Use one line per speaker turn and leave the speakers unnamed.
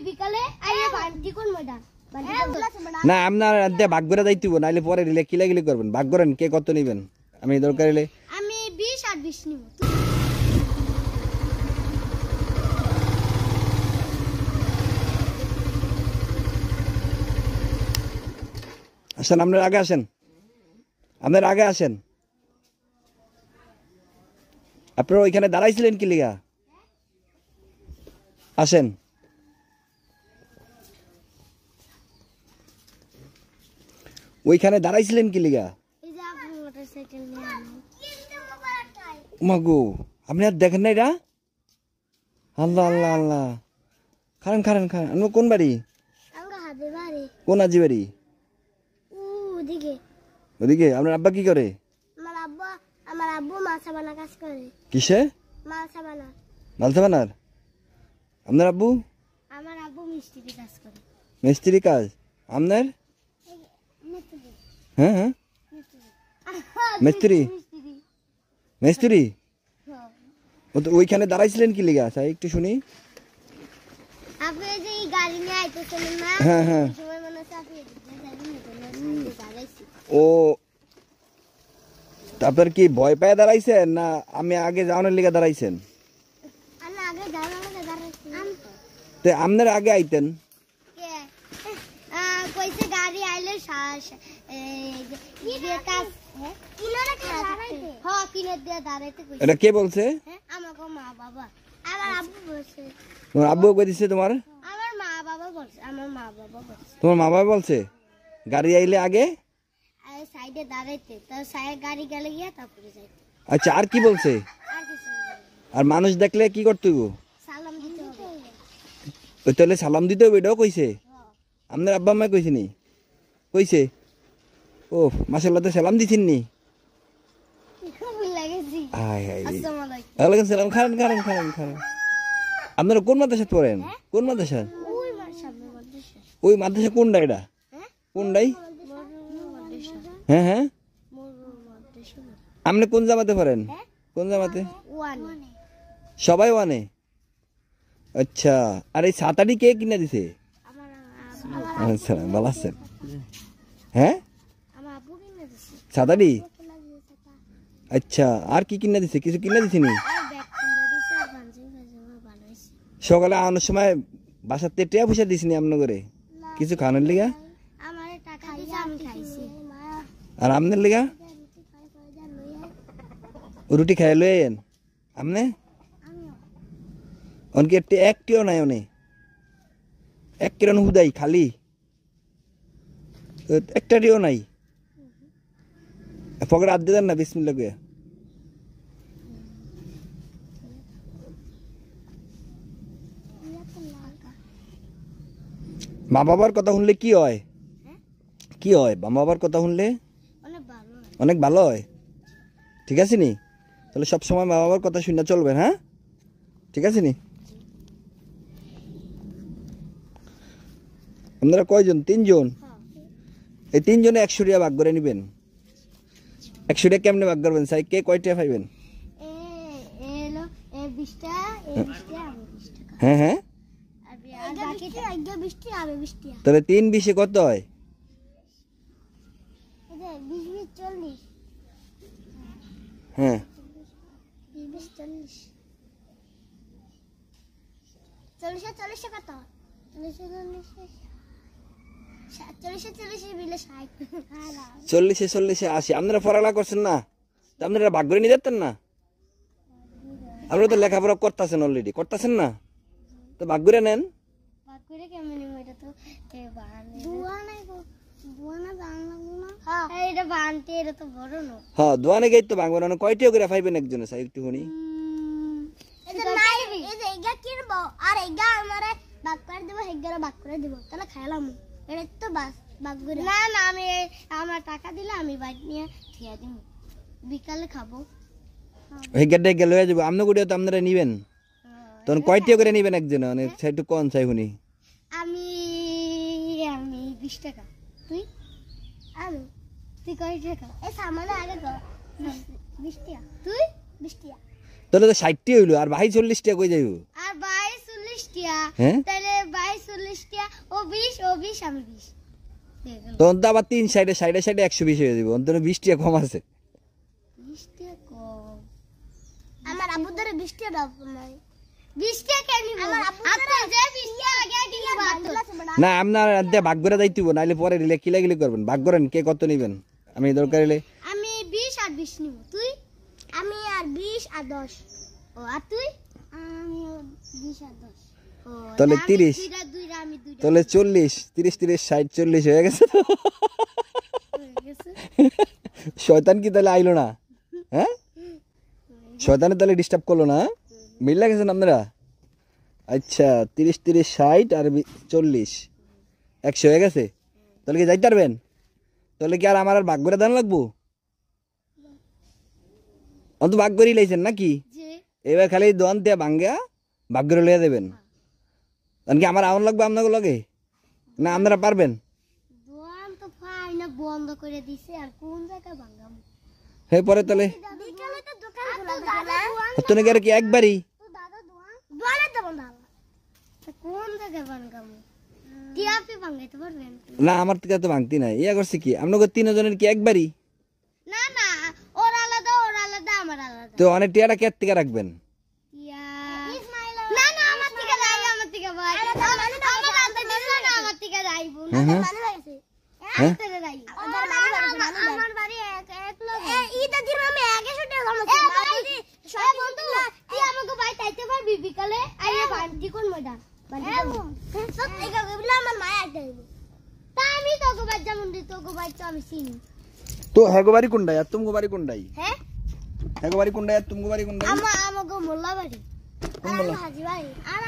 বিকালে আইয়া বান্টি কোন ময়দা
না আপনার আনতে ভাগ করে যাইতে হবে নাইলে পরে রিলে কিলাগিলি করবেন ভাগ করেন কে কত নেবেন আমি দরকার হলে
আমি 20 আর 20 নিব
আসেন আপনার আগে আসেন আপনার আগে আসেন আপনারা ওইখানে দাঁড়াইছিলেন কি লিগা আসেন ওইখানে দাঁড়াইছিলেন কি লিগা
এই যে আপনি মোটরসাইকেল নিয়ে
মাগো আপনি আর দেখেন না এটা আল্লাহ আল্লাহ আল্লাহ খারেন খারেন খারেন আমি কোন বাড়ি
আমরা হাতে বাড়ি
কোন আজি বাড়ি
ওদিকে
ওদিকে আপনার আব্বা কি করে
আমার আব্বু মাছ বানা কাজ করে
কিসে
মাছ বানা
মালসা বানার আপনার আব্বু
আমার আব্বু মিস্ত্রি কাজ করে
মিস্ত্রি কাজ আপনার হ্যাঁ হ্যাঁ মিস্ত্রি মিস্ত্রি ওইখানে দাঁড়াইছিলেন কি লিগা স্যার একটু শুনি
আপনি যে এই গাড়ি নিয়ে আইতেছেন না
হ্যাঁ হ্যাঁ
সময় মনে চাপি দাঁড়াইছি
ও তারপর কি ভয় পেয়ে দাঁড়াইছেন না আমি আগে যাওয়ানোর লিগা দাঁড়াইছেন
আমি আগে যাওয়ানোর দাঁড়াইছি
তো আপনার আগে আইতেন
কে কইছে গাড়ি আইলে কাজ কিনারে দাঁড়াইতে হ্যাঁ কিনারে দিয়ে দাঁড়াইতে কইছে
এটা কে বলছে
আমাগো মা বাবা আমার আব্বু বলছে
তোমার আব্বু কই দিছে তোমার
আমার মা বাবা বলছে আমার মা বাবা বলছে
তোমার মা বাবা বলছে গাড়ি আইলে আগে
সাইডে দাঁড়াইতে তার সাইড গাড়ি গেলে গিয়া তারপরে যাইতে
আচ্ছা আর কি বলছে
আর কিছু
আর মানুষ দেখলে কি করতে হইব
সালাম দিতে হবে
ওই তাহলে সালাম দিতে হবে এটাও কইছে আপনার আব্বা আম্মা কইছে নি কইছে ও মাশাআল্লাহ তো সালাম দিছেন নি
খুব লাগেছি
হাই হাই
আসসালামু আলাইকুম
ওয়ালাইকুম সালাম খান খান খান খান আপনারা কোন মাদ্রাসায় পড়েন কোন মাদ্রাসা
ওই সামনে মাদ্রাসা
ওই মাদ্রাসা কোনটা এটা কোনটাই হ্যাঁ হ্যাঁ আপনি কোন জামাতে পড়েন কোন জামাতে সবাই ওয়ানে আচ্ছা আর এই ছাতাটি কে কিনে দিছে আচ্ছা ভালো আছেন হ্যাঁ ছাতাটি আচ্ছা আর কি কিনে দিছে কিছু কিনে দিছে নি সকালে আনার সময় বাসাতে টিয়া পয়সা দিস নি আপনার করে কিছু খাওয়ানোর লিগা আর আপনার লিগা রুটি খাই লইয়েন আপনি অনকে একটিও নাই অনে এক কিরণ হুদাই খালি একটাটিও নাই পকেট হাত দিয়ে দেন না বিসমিল্লাহ কইয়া মা বাবার কথা শুনলে কি হয় কি হয় মা বাবার কথা শুনলে অনেক ভালো হয় ঠিক আছে নি তাহলে সব সময় মা বাবার কথা শুনে চলবেন হ্যাঁ ঠিক আছে নি আপনারা কয়জন তিনজন এই তিনজনে 100 টাকা ভাগ করে নেবেন 100 টাকা কেমনে ভাগ করবেন সাই কে কয় টাকা পাইবেন হ্যাঁ হ্যাঁ তাহলে 3 20 কত হয় হ্যাঁ 40 80 আপনারা পড়ালেখা করছেন না আপনারা ভাগ করে নিয়ে যেতেন না আপনারা তো লেখাপড়া করতেছেন অলরেডি করতেছেন না তো ভাগ করে নেন হ্যাঁ দোয়ানে গেই তো ভাঙবো না কয়টিও করে পাইবেন একজনে চাই একটু শুনি
আমার টাকা দিলে আমি বাইক নিয়ে খেয়ে দিব বিকালে খাবো
হেগারটা গেল হয়ে যাবো আপনার গুড়িও তো আপনারা নিবেন তখন কয়টিও করে নিবেন একজনে অনেক একটু কম চাই শুনি
আমি 20 টাকা তুই তুই কয় টাকা এই সামনে আগে 20 টাকা তুই 20 টাকা
তাহলে তো 60 হইলো আর ভাই 40 টাকা কই যাইবো
আর ভাই 40 40 টিয়া
হ্যাঁ
তাহলে 22 40 টিয়া ও 20 ও 20 আমি 20
তখন তো আবার 3 সাইডে 120 হয়ে যাবে অন্তত 20 টাকা কম আছে
20 টিয়া কম আমার আব্বু ধরে 20 টিয়া দাও নাই 20 টিয়া কেন নিব আমার আব্বু ধরে যে 20 টিয়া আগে দিলে বাদ
না আপনার আদে ভাগ করে যাইতিব নাইলে পরে দিলে কিলাকিলি করবেন ভাগ করেন কে কত নেবেন আমি দরকার হলে
আমি 20 আর 20 নিব তুই আমি আর 20 আর 10 ও আর তুই আমি 20 আর 10 ও
তাহলে 30
দুইটা আমি দুইটা
তাহলে 40 30 30 60 40 হয়ে গেছে তো
হয়ে গেছে
শয়তান কি তাহলে আইলো না হ্যাঁ শয়তানে তাহলে ডিস্টার্ব করলো না মিল লাগেছেন আপনারা আচ্ছা 30 30 60 আর 40 100 হয়ে গেছে তাহলে কি যাইতে পারবেন তাহলে কি আর আমার আর ভাগ করে দান লাগবো অন্ত ভাগ করে লাইছেন নাকি
যে
এবার খালি দোয়ান দিয়ে ভাঙ্গা ভাগ করে লইয়া দেবেন কারণ কি আমার আউন লাগবে আপনাকে লগে না আপনারা পারবেন
দোকান তো ফাইনা বন্ধ করে দিছে আর কোন জায়গায় ভাঙাম
হে পরে তাহলে
বিকালে তো দোকান খোলা থাকে না
হতো নাকি আর কি একবারই
তো দাদা দোকানে তো বন্ধ হবে তো কোন জায়গায় ভাঙাম টিআপি ভাঙাইতে পারবেন
না আমার থেকে তো ভাঙতি নাই ইয়া করছে কি আপনাকে 3 জনের কি একবারই
না না ওর আলাদা আমার আলাদা
তো অনেক টিয়াটা কেট থেকে রাখবেন
ইয়া না না আমার থেকে যাই আমার থেকে ভাই আমার আলাদা দিল না আমার থেকে যাইবো না মানে হইছে
হ্যাঁ
থেকে যাই আমার বাড়ি এক লোক ইটা দিন আমি আগে শুটে গেলাম বন্ধু তুই আমাকে ভাই তাইতে পারবি বিকালে আইয়া বান্টি কোন মডা সত্যি কইবি না আমার মায়া আইতাইবো তা আমি তোকে ভাই যেমন দি তোকে ভাই তো আমি চিনি
তো হেগো বাড়ি কোনটাই আর তুমগো বাড়ি কোনটাই
হ্যাঁ
হেগো বাড়ি কোনটাই আর তুমগো বাড়ি কোনটাই
আমাকে মোল্লা বাড়ি
কোন মোল্লা
হাজি ভাই আর